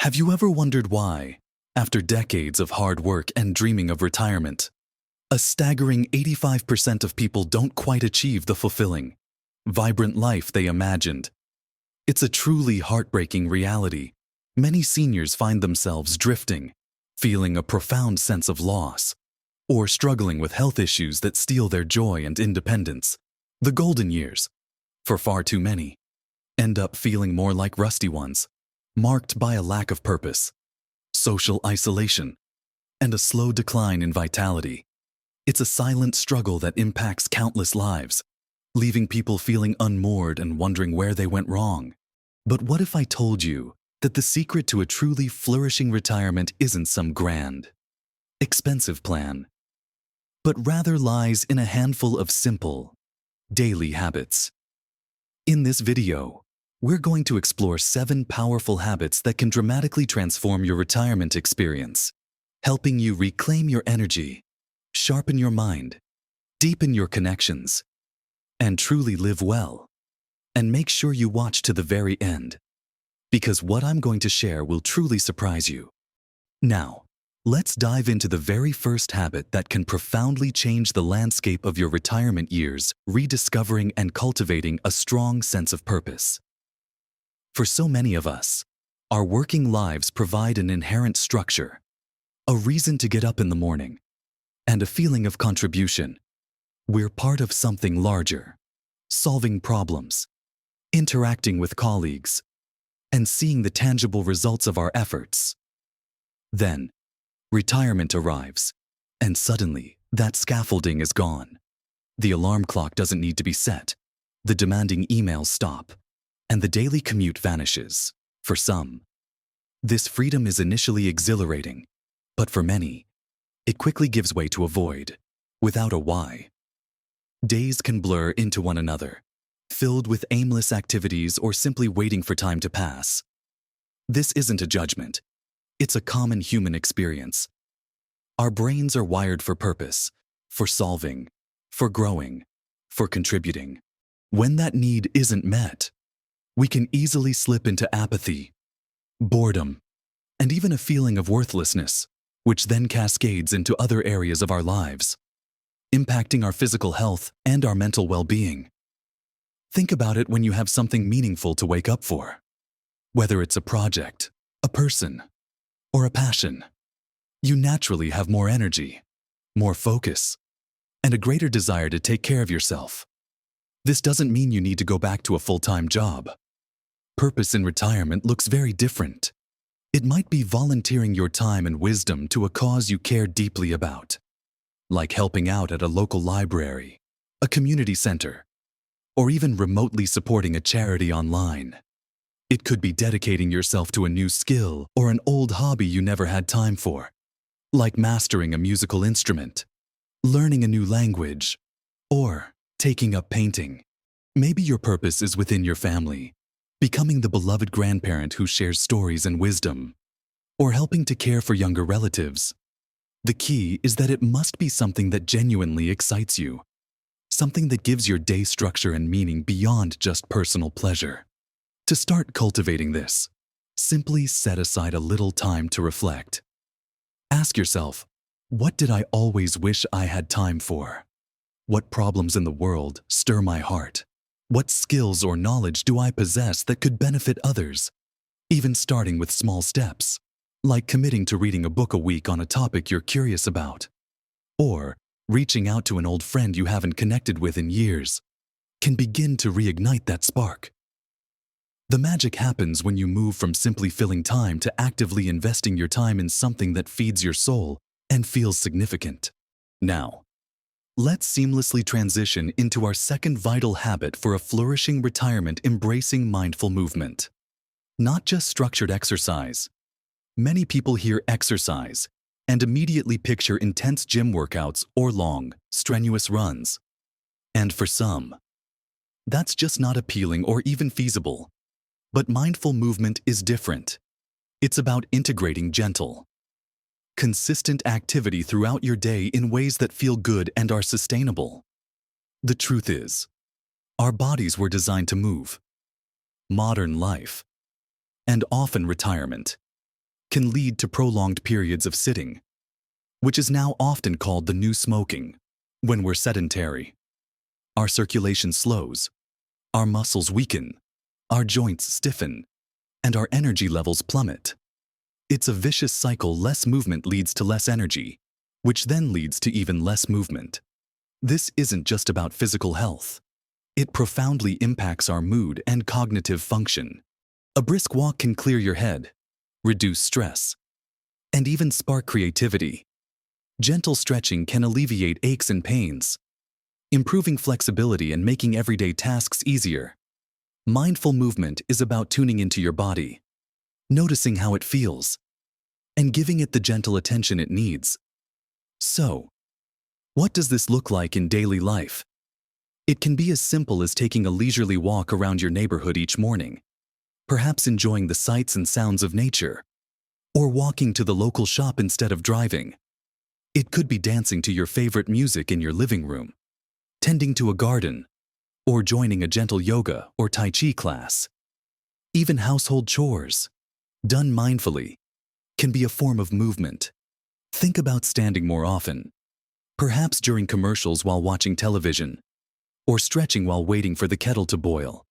Have you ever wondered why, after decades of hard work and dreaming of retirement, a staggering 85% of people don't quite achieve the fulfilling, vibrant life they imagined? It's a truly heartbreaking reality. Many seniors find themselves drifting, feeling a profound sense of loss, or struggling with health issues that steal their joy and independence. The golden years, for far too many, end up feeling more like rusty ones, marked by a lack of purpose, social isolation, and a slow decline in vitality. It's a silent struggle that impacts countless lives, leaving people feeling unmoored and wondering where they went wrong. But what if I told you that the secret to a truly flourishing retirement isn't some grand, expensive plan, but rather lies in a handful of simple, daily habits? In this video, we're going to explore 7 powerful habits that can dramatically transform your retirement experience, helping you reclaim your energy, sharpen your mind, deepen your connections, and truly live well. And make sure you watch to the very end, because what I'm going to share will truly surprise you. Now, let's dive into the very first habit that can profoundly change the landscape of your retirement years, rediscovering and cultivating a strong sense of purpose. For so many of us, our working lives provide an inherent structure, a reason to get up in the morning, and a feeling of contribution. We're part of something larger, solving problems, interacting with colleagues, and seeing the tangible results of our efforts. Then, retirement arrives, and suddenly, that scaffolding is gone. The alarm clock doesn't need to be set, the demanding emails stop, and the daily commute vanishes. For some, this freedom is initially exhilarating, but for many, it quickly gives way to a void, without a why. Days can blur into one another, filled with aimless activities or simply waiting for time to pass. This isn't a judgment. It's a common human experience. Our brains are wired for purpose, for solving, for growing, for contributing. When that need isn't met, we can easily slip into apathy, boredom, and even a feeling of worthlessness, which then cascades into other areas of our lives, impacting our physical health and our mental well-being. Think about it when you have something meaningful to wake up for. Whether it's a project, a person, or a passion, you naturally have more energy, more focus, and a greater desire to take care of yourself. This doesn't mean you need to go back to a full-time job. Purpose in retirement looks very different. It might be volunteering your time and wisdom to a cause you care deeply about, like helping out at a local library, a community center, or even remotely supporting a charity online. It could be dedicating yourself to a new skill or an old hobby you never had time for, like mastering a musical instrument, learning a new language, or taking up painting. Maybe your purpose is within your family, becoming the beloved grandparent who shares stories and wisdom, or helping to care for younger relatives. The key is that it must be something that genuinely excites you, something that gives your day structure and meaning beyond just personal pleasure. To start cultivating this, simply set aside a little time to reflect. Ask yourself, what did I always wish I had time for? What problems in the world stir my heart? What skills or knowledge do I possess that could benefit others? Even starting with small steps, like committing to reading a book a week on a topic you're curious about, or reaching out to an old friend you haven't connected with in years, can begin to reignite that spark. The magic happens when you move from simply filling time to actively investing your time in something that feeds your soul and feels significant. Now, let's seamlessly transition into our second vital habit for a flourishing retirement: embracing mindful movement. Not just structured exercise. Many people hear exercise and immediately picture intense gym workouts or long, strenuous runs. And for some, that's just not appealing or even feasible. But mindful movement is different. It's about integrating gentle, consistent activity throughout your day in ways that feel good and are sustainable. The truth is, our bodies were designed to move. Modern life, and often retirement, can lead to prolonged periods of sitting, which is now often called the new smoking. When we're sedentary, our circulation slows, our muscles weaken, our joints stiffen, and our energy levels plummet. It's a vicious cycle. Less movement leads to less energy, which then leads to even less movement. This isn't just about physical health. It profoundly impacts our mood and cognitive function. A brisk walk can clear your head, reduce stress, and even spark creativity. Gentle stretching can alleviate aches and pains, improving flexibility and making everyday tasks easier. Mindful movement is about tuning into your body, noticing how it feels, and giving it the gentle attention it needs. So, what does this look like in daily life? It can be as simple as taking a leisurely walk around your neighborhood each morning, perhaps enjoying the sights and sounds of nature, or walking to the local shop instead of driving. It could be dancing to your favorite music in your living room, tending to a garden, or joining a gentle yoga or Tai Chi class. Even household chores, done mindfully, can be a form of movement. Think about standing more often, perhaps during commercials while watching television, or stretching while waiting for the kettle to boil.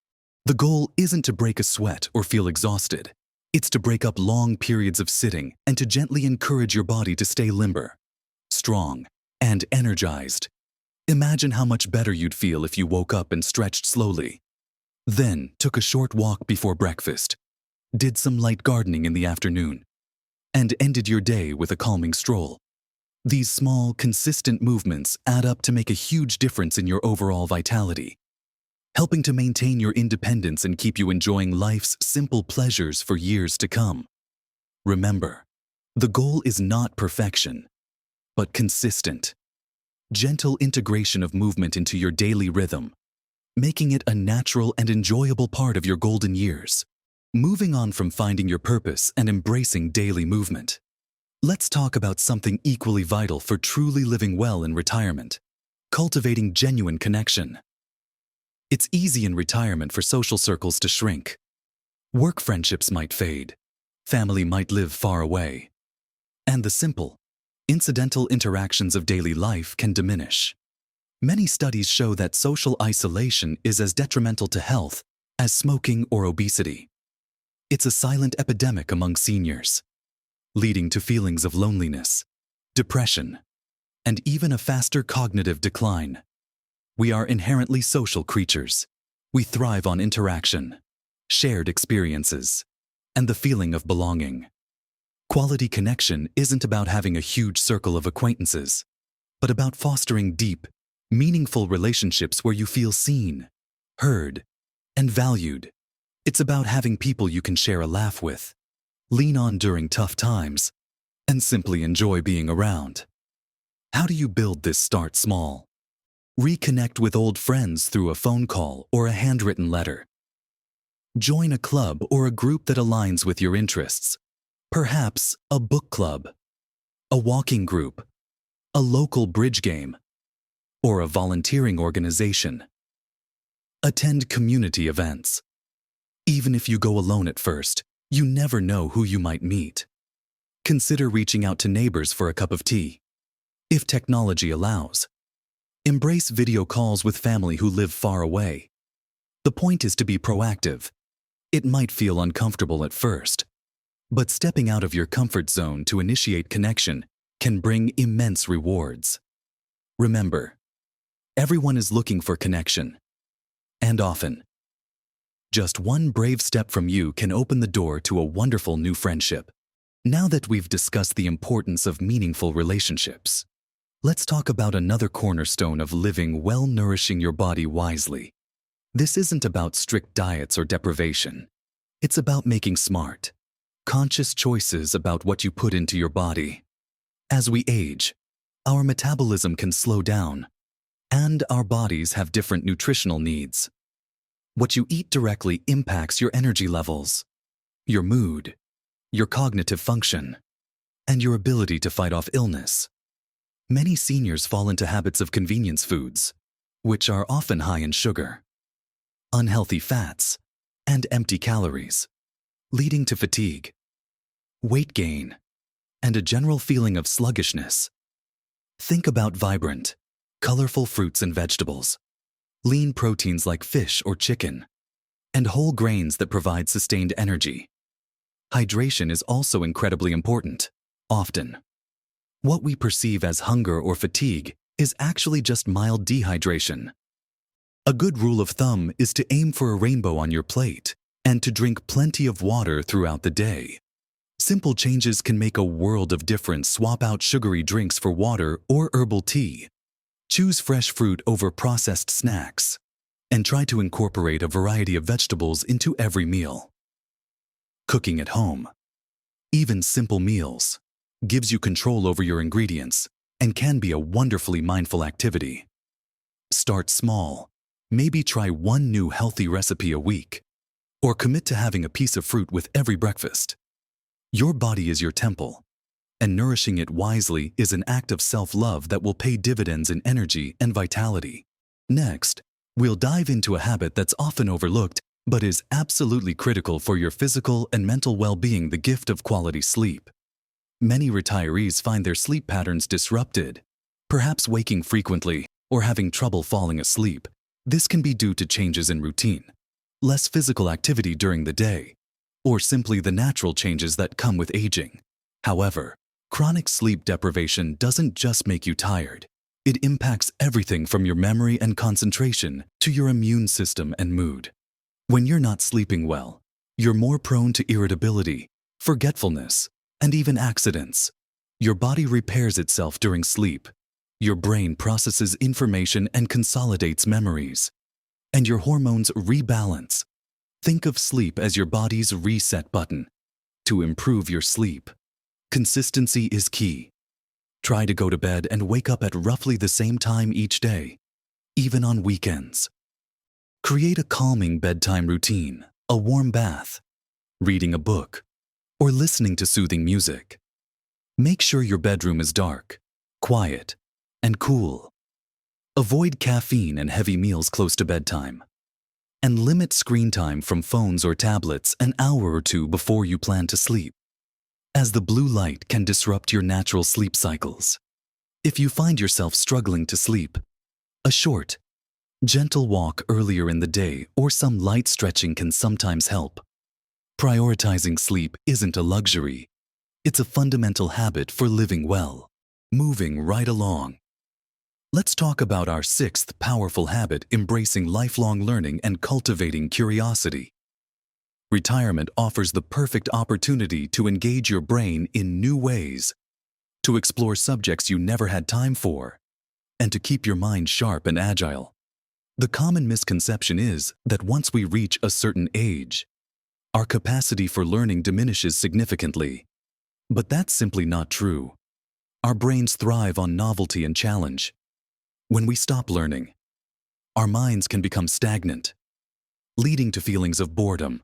The goal isn't to break a sweat or feel exhausted. It's to break up long periods of sitting and to gently encourage your body to stay limber, strong, and energized. Imagine how much better you'd feel if you woke up and stretched slowly, then took a short walk before breakfast, did some light gardening in the afternoon, and ended your day with a calming stroll. These small, consistent movements add up to make a huge difference in your overall vitality, helping to maintain your independence and keep you enjoying life's simple pleasures for years to come. Remember, the goal is not perfection, but consistent, gentle integration of movement into your daily rhythm, making it a natural and enjoyable part of your golden years. Moving on from finding your purpose and embracing daily movement, let's talk about something equally vital for truly living well in retirement: cultivating genuine connection. It's easy in retirement for social circles to shrink. Work friendships might fade, family might live far away, and the simple, incidental interactions of daily life can diminish. Many studies show that social isolation is as detrimental to health as smoking or obesity. It's a silent epidemic among seniors, leading to feelings of loneliness, depression, and even a faster cognitive decline. We are inherently social creatures. We thrive on interaction, shared experiences, and the feeling of belonging. Quality connection isn't about having a huge circle of acquaintances, but about fostering deep, meaningful relationships where you feel seen, heard, and valued. It's about having people you can share a laugh with, lean on during tough times, and simply enjoy being around. How do you build this? Start small. Reconnect with old friends through a phone call or a handwritten letter. Join a club or a group that aligns with your interests. Perhaps a book club, a walking group, a local bridge game, or a volunteering organization. Attend community events. Even if you go alone at first, you never know who you might meet. Consider reaching out to neighbors for a cup of tea. If technology allows, embrace video calls with family who live far away. The point is to be proactive. It might feel uncomfortable at first, but stepping out of your comfort zone to initiate connection can bring immense rewards. Remember, everyone is looking for connection, and often, just one brave step from you can open the door to a wonderful new friendship. Now that we've discussed the importance of meaningful relationships, let's talk about another cornerstone of living well: nourishing your body wisely. This isn't about strict diets or deprivation. It's about making smart, conscious choices about what you put into your body. As we age, our metabolism can slow down, and our bodies have different nutritional needs. What you eat directly impacts your energy levels, your mood, your cognitive function, and your ability to fight off illness. Many seniors fall into habits of convenience foods, which are often high in sugar, unhealthy fats, and empty calories, leading to fatigue. weight gain, and a general feeling of sluggishness. Think about vibrant, colorful fruits and vegetables, lean proteins like fish or chicken, and whole grains that provide sustained energy. Hydration is also incredibly important. Often, what we perceive as hunger or fatigue is actually just mild dehydration. A good rule of thumb is to aim for a rainbow on your plate and to drink plenty of water throughout the day. Simple changes can make a world of difference. Swap out sugary drinks for water or herbal tea. Choose fresh fruit over processed snacks, and try to incorporate a variety of vegetables into every meal. Cooking at home, even simple meals, gives you control over your ingredients and can be a wonderfully mindful activity. Start small. Maybe try one new healthy recipe a week, or commit to having a piece of fruit with every breakfast. Your body is your temple, and nourishing it wisely is an act of self-love that will pay dividends in energy and vitality. Next, we'll dive into a habit that's often overlooked but is absolutely critical for your physical and mental well-being: the gift of quality sleep. Many retirees find their sleep patterns disrupted, perhaps waking frequently or having trouble falling asleep. This can be due to changes in routine, less physical activity during the day, or simply the natural changes that come with aging. However, chronic sleep deprivation doesn't just make you tired. It impacts everything from your memory and concentration to your immune system and mood. When you're not sleeping well, you're more prone to irritability, forgetfulness, and even accidents. Your body repairs itself during sleep. Your brain processes information and consolidates memories, and your hormones rebalance. Think of sleep as your body's reset button. To improve your sleep, consistency is key. Try to go to bed and wake up at roughly the same time each day, even on weekends. Create a calming bedtime routine, a warm bath, reading a book, or listening to soothing music. Make sure your bedroom is dark, quiet, and cool. Avoid caffeine and heavy meals close to bedtime, and limit screen time from phones or tablets an hour or two before you plan to sleep, as the blue light can disrupt your natural sleep cycles. If you find yourself struggling to sleep, a short, gentle walk earlier in the day or some light stretching can sometimes help. Prioritizing sleep isn't a luxury. It's a fundamental habit for living well. Moving right along, let's talk about our sixth powerful habit: embracing lifelong learning and cultivating curiosity. Retirement offers the perfect opportunity to engage your brain in new ways, to explore subjects you never had time for, and to keep your mind sharp and agile. The common misconception is that once we reach a certain age, our capacity for learning diminishes significantly. But that's simply not true. Our brains thrive on novelty and challenge. When we stop learning, our minds can become stagnant, leading to feelings of boredom,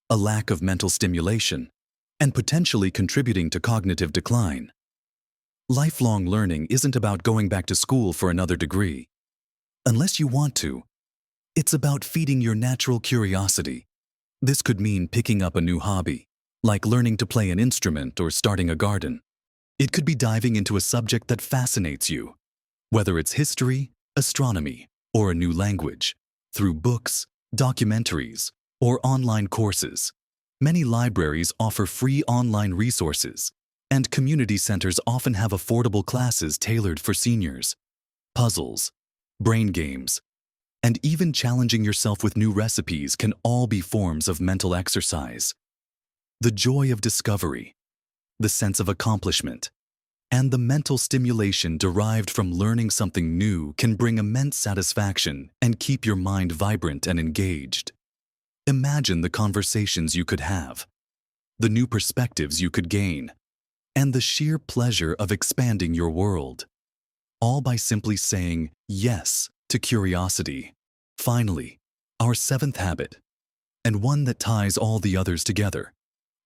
a lack of mental stimulation, and potentially contributing to cognitive decline. Lifelong learning isn't about going back to school for another degree. Unless you want to, it's about feeding your natural curiosity. This could mean picking up a new hobby, like learning to play an instrument or starting a garden. It could be diving into a subject that fascinates you, whether it's history, astronomy, or a new language, through books, documentaries, or online courses. Many libraries offer free online resources, and community centers often have affordable classes tailored for seniors. Puzzles, brain games, and even challenging yourself with new recipes can all be forms of mental exercise. The joy of discovery, the sense of accomplishment, and the mental stimulation derived from learning something new can bring immense satisfaction and keep your mind vibrant and engaged. Imagine the conversations you could have, the new perspectives you could gain, and the sheer pleasure of expanding your world, all by simply saying yes to curiosity. Finally, our seventh habit, and one that ties all the others together,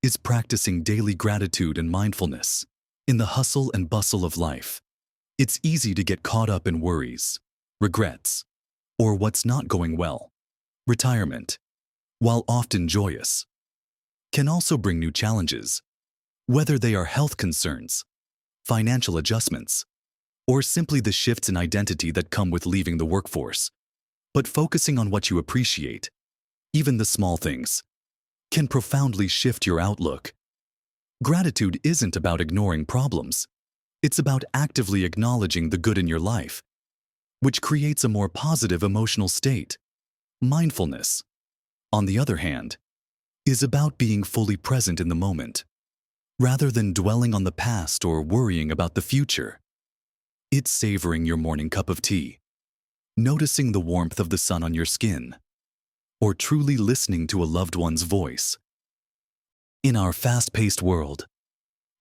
is practicing daily gratitude and mindfulness. In the hustle and bustle of life, it's easy to get caught up in worries, regrets, or what's not going well. Retirement, while often joyous, can also bring new challenges. Whether they are health concerns, financial adjustments, or simply the shifts in identity that come with leaving the workforce. But focusing on what you appreciate, even the small things, can profoundly shift your outlook. Gratitude isn't about ignoring problems. It's about actively acknowledging the good in your life, which creates a more positive emotional state. Mindfulness, on the other hand, is about being fully present in the moment, rather than dwelling on the past or worrying about the future. It's savoring your morning cup of tea, noticing the warmth of the sun on your skin, or truly listening to a loved one's voice. In our fast-paced world,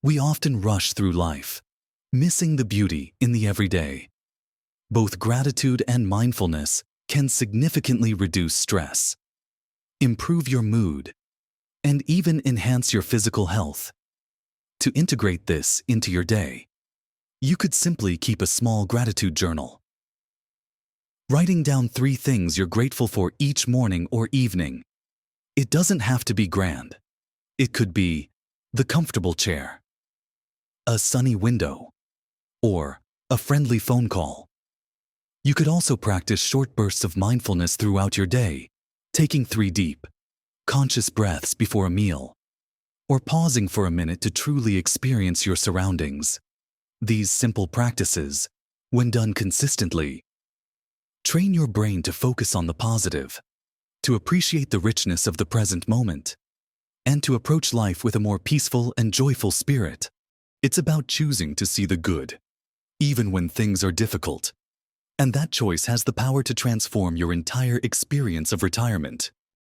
we often rush through life, missing the beauty in the everyday. Both gratitude and mindfulness can significantly reduce stress, improve your mood, and even enhance your physical health. To integrate this into your day, you could simply keep a small gratitude journal, writing down 3 things you're grateful for each morning or evening. It doesn't have to be grand. It could be the comfortable chair, a sunny window, or a friendly phone call. You could also practice short bursts of mindfulness throughout your day, taking 3 deep, conscious breaths before a meal, or pausing for a minute to truly experience your surroundings. These simple practices, when done consistently, train your brain to focus on the positive, to appreciate the richness of the present moment, and to approach life with a more peaceful and joyful spirit. It's about choosing to see the good, even when things are difficult. And that choice has the power to transform your entire experience of retirement.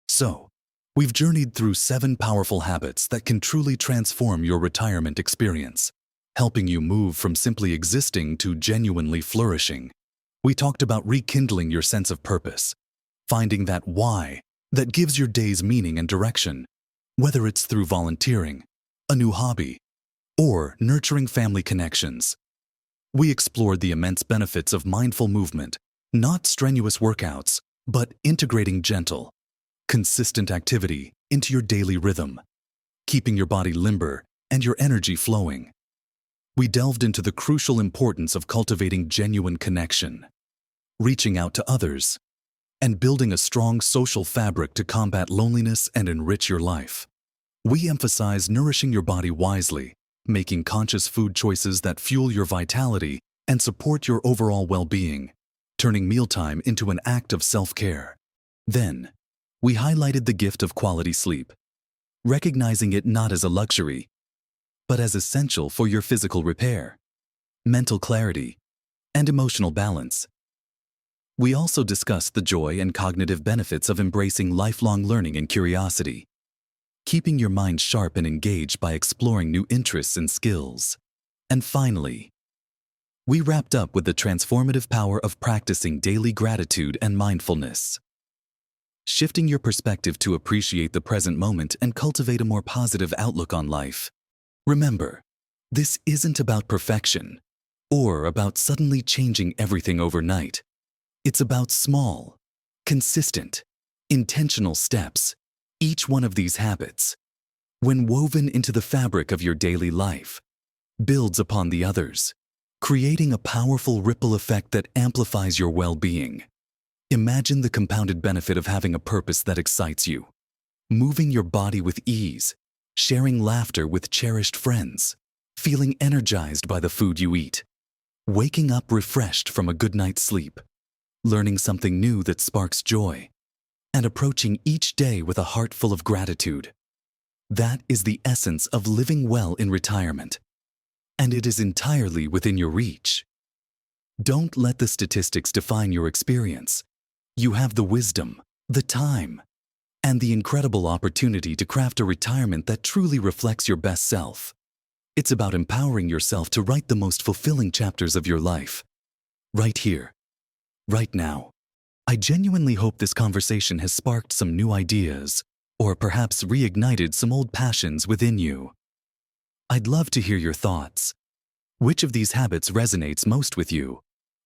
So, we've journeyed through 7 powerful habits that can truly transform your retirement experience, helping you move from simply existing to genuinely flourishing. We talked about rekindling your sense of purpose, finding that why that gives your days meaning and direction, whether it's through volunteering, a new hobby, or nurturing family connections. We explored the immense benefits of mindful movement, not strenuous workouts, but integrating gentle, consistent activity into your daily rhythm, keeping your body limber and your energy flowing. We delved into the crucial importance of cultivating genuine connection, reaching out to others, and building a strong social fabric to combat loneliness and enrich your life. We emphasize nourishing your body wisely, making conscious food choices that fuel your vitality and support your overall well-being, turning mealtime into an act of self-care. Then, we highlighted the gift of quality sleep, recognizing it not as a luxury, but as essential for your physical repair, mental clarity, and emotional balance. We also discussed the joy and cognitive benefits of embracing lifelong learning and curiosity, keeping your mind sharp and engaged by exploring new interests and skills. And finally, we wrapped up with the transformative power of practicing daily gratitude and mindfulness, shifting your perspective to appreciate the present moment and cultivate a more positive outlook on life. Remember, this isn't about perfection or about suddenly changing everything overnight. It's about small, consistent, intentional steps. Each one of these habits, when woven into the fabric of your daily life, builds upon the others, creating a powerful ripple effect that amplifies your well-being. Imagine the compounded benefit of having a purpose that excites you, moving your body with ease, sharing laughter with cherished friends, feeling energized by the food you eat, waking up refreshed from a good night's sleep, learning something new that sparks joy, and approaching each day with a heart full of gratitude. That is the essence of living well in retirement, and it is entirely within your reach. Don't let the statistics define your experience. You have the wisdom, the time, and the incredible opportunity to craft a retirement that truly reflects your best self. It's about empowering yourself to write the most fulfilling chapters of your life, right here, right now. I genuinely hope this conversation has sparked some new ideas, or perhaps reignited some old passions within you. I'd love to hear your thoughts. Which of these habits resonates most with you?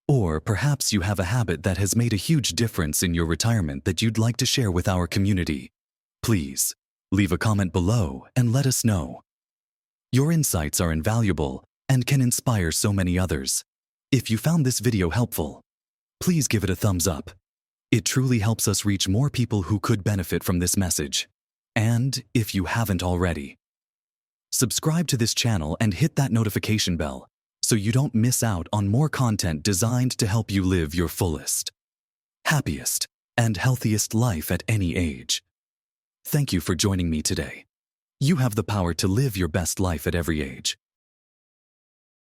Or perhaps you have a habit that has made a huge difference in your retirement that you'd like to share with our community. Please, leave a comment below and let us know. Your insights are invaluable and can inspire so many others. If you found this video helpful, please give it a thumbs up. It truly helps us reach more people who could benefit from this message. And if you haven't already, subscribe to this channel and hit that notification bell so you don't miss out on more content designed to help you live your fullest, happiest, and healthiest life at any age. Thank you for joining me today. You have the power to live your best life at every age.